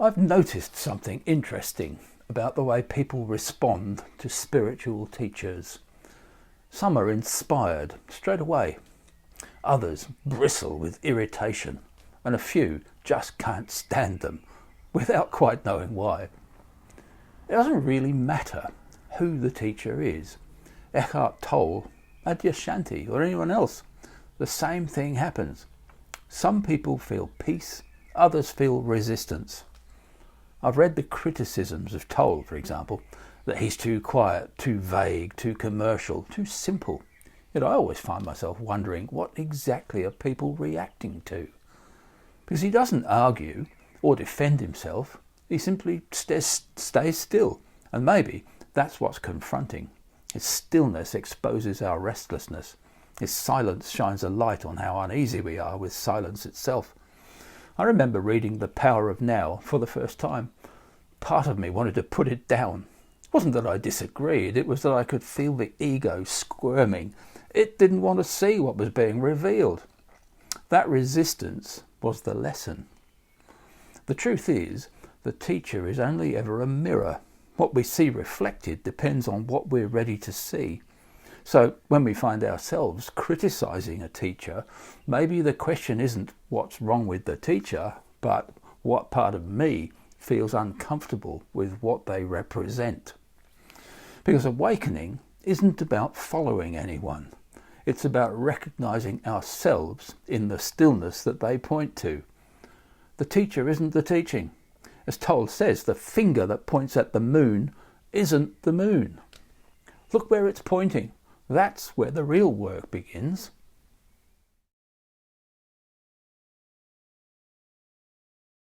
I've noticed something interesting about the way people respond to spiritual teachers. Some are inspired straight away. Others bristle with irritation, and a few just can't stand them without quite knowing why. It doesn't really matter who the teacher is. Eckhart Tolle, Adyashanti, or anyone else. The same thing happens. Some people feel peace, others feel resistance. I've read the criticisms of Tolle, for example, that he's too quiet, too vague, too commercial, too simple. Yet I always find myself wondering, what exactly are people reacting to? Because he doesn't argue or defend himself, he simply stays still. And maybe that's what's confronting. His stillness exposes our restlessness. His silence shines a light on how uneasy we are with silence itself. I remember reading The Power of Now for the first time. Part of me wanted to put it down. It wasn't that I disagreed, it was that I could feel the ego squirming. It didn't want to see what was being revealed. That resistance was the lesson. The truth is, the teacher is only ever a mirror. What we see reflected depends on what we're ready to see. So when we find ourselves criticizing a teacher, maybe the question isn't what's wrong with the teacher, but what part of me feels uncomfortable with what they represent. Because awakening isn't about following anyone. It's about recognizing ourselves in the stillness that they point to. The teacher isn't the teaching. As Tolle says, the finger that points at the moon isn't the moon. Look where it's pointing. That's where the real work begins.